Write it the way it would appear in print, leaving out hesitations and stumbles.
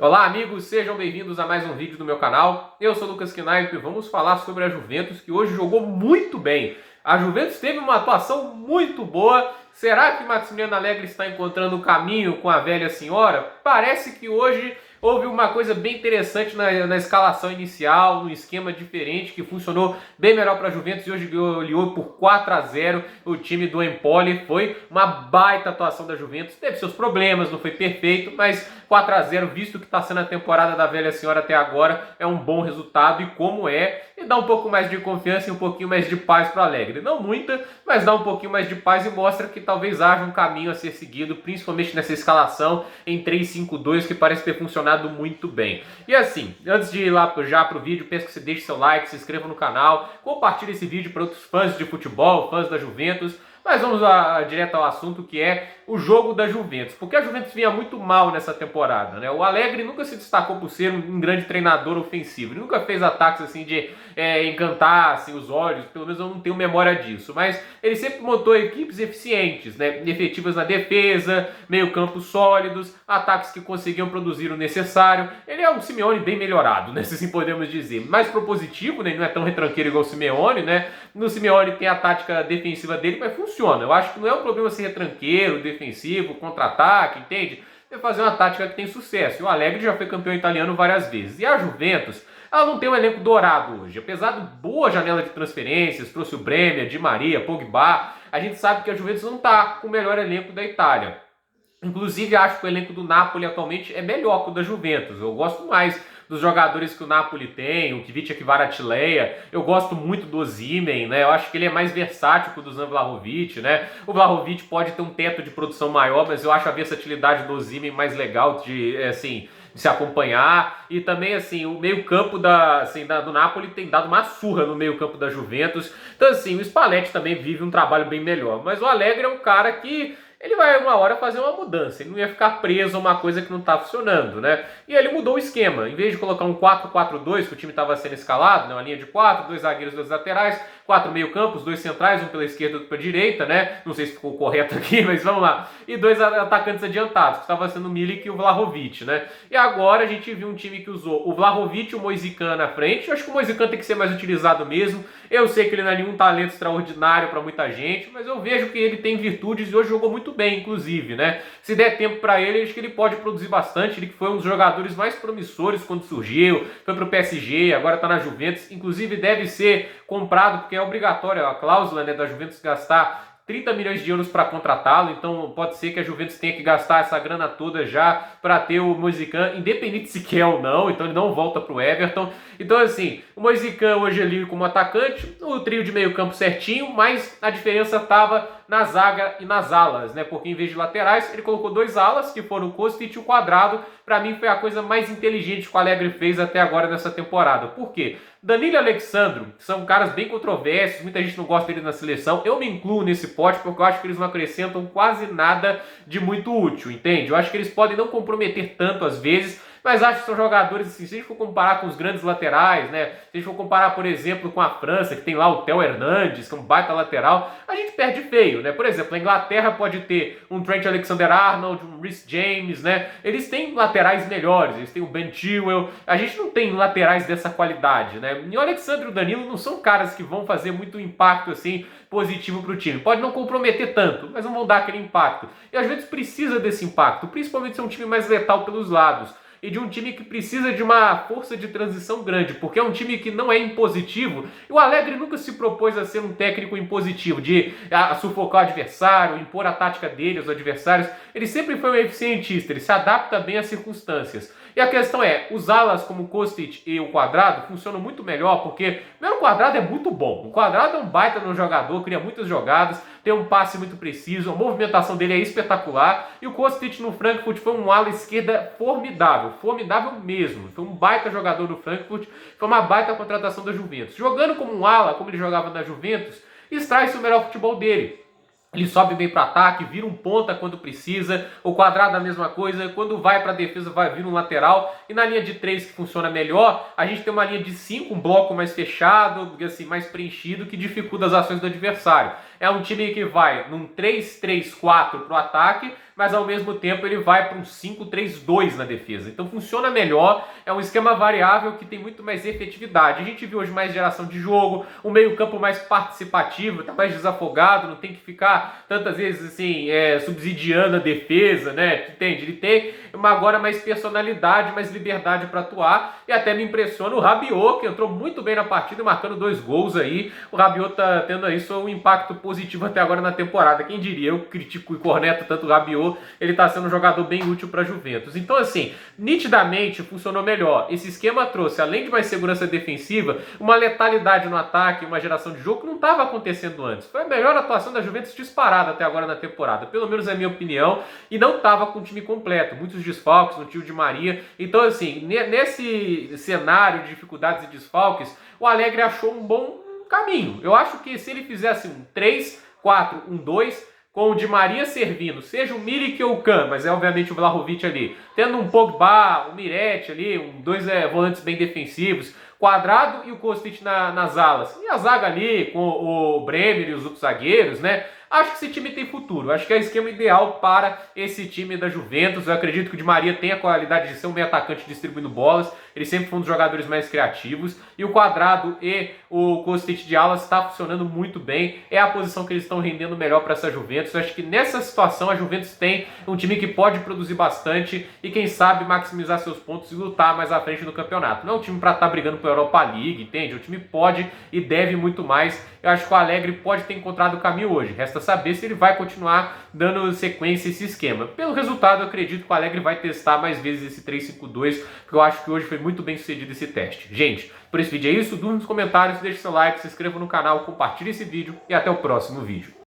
Olá amigos, sejam bem-vindos a mais um vídeo do meu canal. Eu sou o Lucas Knaip e vamos falar sobre a Juventus, que hoje jogou muito bem. A Juventus teve uma atuação muito boa. Será que Maximiliano Allegri está encontrando o caminho com a velha senhora? Parece que hoje houve uma coisa bem interessante na escalação inicial, um esquema diferente que funcionou bem melhor para a Juventus e hoje goleou por 4-0 o time do Empoli. Foi uma baita atuação da Juventus, teve seus problemas, não foi perfeito, mas 4-0, visto que está sendo a temporada da velha senhora até agora, é um bom resultado e dá um pouco mais de confiança e um pouquinho mais de paz para o Allegri. Não muita, mas dá um pouquinho mais de paz e mostra que talvez haja um caminho a ser seguido, principalmente nessa escalação em 3-5-2 que parece ter funcionado muito bem. E assim, antes de ir lá já pro vídeo, peço que você deixe seu like, se inscreva no canal, compartilhe esse vídeo para outros fãs de futebol, fãs da Juventus. Mas vamos direto ao assunto, que é o jogo da Juventus. Porque a Juventus vinha muito mal nessa temporada, né? O Allegri nunca se destacou por ser um grande treinador ofensivo. Ele nunca fez ataques assim de encantar assim, os olhos, pelo menos eu não tenho memória disso. Mas ele sempre montou equipes eficientes, né? Efetivas na defesa, meio-campo sólidos, ataques que conseguiam produzir o necessário. Ele é um Simeone bem melhorado, né? Se assim podemos dizer. Mais propositivo, né? Ele não é tão retranqueiro igual o Simeone, né? No Simeone tem a tática defensiva dele, mas funciona. Eu acho que não é um problema ser retranqueiro, defensivo, contra-ataque, entende? É fazer uma tática que tem sucesso. E o Allegri já foi campeão italiano várias vezes. E a Juventus, ela não tem um elenco dourado hoje. Apesar de boa janela de transferências, trouxe o Bremer, Di Maria, Pogba, a gente sabe que a Juventus não está com o melhor elenco da Itália. Inclusive, acho que o elenco do Napoli atualmente é melhor que o da Juventus. Eu gosto mais dos jogadores que o Napoli tem, o Kvicha Kvaratskhelia. Eu gosto muito do Osimhen, né? Eu acho que ele é mais versátil que o Dusan Vlahovic, né? O Vlahovic pode ter um teto de produção maior, mas eu acho a versatilidade do Osimhen mais legal de se acompanhar. E também, assim, o meio-campo do Napoli tem dado uma surra no meio-campo da Juventus. Então, assim, o Spalletti também vive um trabalho bem melhor. Mas o Allegri é um cara que ele vai uma hora fazer uma mudança, ele não ia ficar preso a uma coisa que não está funcionando, né? E ele mudou o esquema, em vez de colocar um 4-4-2, que o time estava sendo escalado, né? Uma linha de 4, 2 zagueiros, 2 laterais, 4 meio-campos, 2 centrais, um pela esquerda e outro pela direita, né? Não sei se ficou correto aqui, mas vamos lá. E 2 atacantes adiantados, que estava sendo o Milik e o Vlahovic, né? E agora a gente viu um time que usou o Vlahovic e o Moise Kean na frente. Eu acho que o Moise Kean tem que ser mais utilizado mesmo. Eu sei que ele não é nenhum talento extraordinário para muita gente, mas eu vejo que ele tem virtudes e hoje jogou muito bem, inclusive, né? Se der tempo para ele, acho que ele pode produzir bastante. Ele que foi um dos jogadores mais promissores quando surgiu, foi pro PSG, agora tá na Juventus. Inclusive deve ser comprado, porque é obrigatório a cláusula, né, da Juventus gastar 30 milhões de euros para contratá-lo, então pode ser que a Juventus tenha que gastar essa grana toda já para ter o Moise Kean, independente se quer ou não, então ele não volta para o Everton. Então assim, o Moise Kean hoje ali como atacante, o trio de meio campo certinho, mas a diferença estava na zaga e nas alas, né? Porque em vez de laterais, ele colocou 2 alas, que foram o Kostic e o Quadrado. Para mim foi a coisa mais inteligente que o Allegri fez até agora nessa temporada. Por quê? Danilo e Alexandro são caras bem controversos, muita gente não gosta dele na seleção. Eu me incluo nesse pote porque eu acho que eles não acrescentam quase nada de muito útil, entende? Eu acho que eles podem não comprometer tanto às vezes, mas acho que são jogadores, assim, se a gente for comparar com os grandes laterais, né? Se a gente for comparar, por exemplo, com a França, que tem lá o Theo Hernandes, que é um baita lateral, a gente perde feio, né? Por exemplo, a Inglaterra pode ter um Trent Alexander-Arnold, um Reece James, né? Eles têm laterais melhores, eles têm o Ben Chilwell, a gente não tem laterais dessa qualidade, né? E o Alexandre e o Danilo não são caras que vão fazer muito impacto, assim, positivo para o time. Pode não comprometer tanto, mas não vão dar aquele impacto. E às vezes precisa desse impacto, principalmente se é um time mais letal pelos lados. E de um time que precisa de uma força de transição grande, porque é um time que não é impositivo. E o Allegri nunca se propôs a ser um técnico impositivo, de sufocar o adversário, impor a tática dele aos adversários. Ele sempre foi um eficientista, ele se adapta bem às circunstâncias. E a questão é, os alas como o Kostic e o Quadrado funcionam muito melhor, porque o Quadrado é muito bom. O Quadrado é um baita no jogador, cria muitas jogadas, tem um passe muito preciso, a movimentação dele é espetacular. E o Kostic no Frankfurt foi um ala esquerda formidável, formidável mesmo. Foi um baita jogador do Frankfurt, foi uma baita contratação da Juventus. Jogando como um ala, como ele jogava na Juventus, extrai-se o melhor futebol dele. Ele sobe bem para ataque, vira um ponta quando precisa, o Quadrado a mesma coisa, quando vai para a defesa vai vir um lateral, e na linha de 3 que funciona melhor, a gente tem uma linha de 5, um bloco mais fechado, assim, mais preenchido, que dificulta as ações do adversário. É um time que vai num 3-3-4 para o ataque, mas ao mesmo tempo ele vai para um 5-3-2 na defesa. Então funciona melhor, é um esquema variável que tem muito mais efetividade. A gente viu hoje mais geração de jogo, um meio-campo mais participativo, tá mais desafogado, não tem que ficar tantas vezes assim, subsidiando a defesa, né? Entende? Ele tem agora mais personalidade, mais liberdade para atuar, e até me impressiona o Rabiot, que entrou muito bem na partida, marcando 2 gols aí. O Rabiot tá tendo aí um impacto positivo até agora na temporada. Quem diria? Eu critico e corneto tanto o Rabiot, ele tá sendo um jogador bem útil para a Juventus. Então assim, nitidamente funcionou melhor. Esse esquema trouxe, além de mais segurança defensiva, uma letalidade no ataque, uma geração de jogo que não estava acontecendo antes. Foi a melhor atuação da Juventus disparada até agora na temporada, pelo menos é a minha opinião, e não estava com o time completo, muitos desfalques no tio Di Maria. Então assim, nesse cenário de dificuldades e desfalques, o Allegri achou um bom caminho. Eu acho que se ele fizesse um 3-4-1-2, com o Di Maria servindo, seja o Milik ou o Kahn, mas é obviamente o Vlahovic ali, tendo um Pogba, um Miretti ali, dois volantes bem defensivos, Quadrado e o Kostic nas alas, e a zaga ali com o Bremer e os outros zagueiros, né? Acho que esse time tem futuro, acho que é o esquema ideal para esse time da Juventus. Eu acredito que o Di Maria tem a qualidade de ser um meio atacante distribuindo bolas, ele sempre foi um dos jogadores mais criativos, e o Quadrado e o Kostic de alas está funcionando muito bem, é a posição que eles estão rendendo melhor para essa Juventus. Eu acho que nessa situação a Juventus tem um time que pode produzir bastante e quem sabe maximizar seus pontos e lutar mais à frente no campeonato. Não é um time para estar brigando por Europa League, entende? O time pode e deve muito mais. Eu acho que o Allegri pode ter encontrado o caminho hoje. Resta saber se ele vai continuar dando sequência a esse esquema. Pelo resultado, eu acredito que o Allegri vai testar mais vezes esse 3-5-2, porque eu acho que hoje foi muito bem sucedido esse teste. Gente, por esse vídeo é isso. Durma nos comentários, deixe seu like, se inscreva no canal, compartilhe esse vídeo e até o próximo vídeo.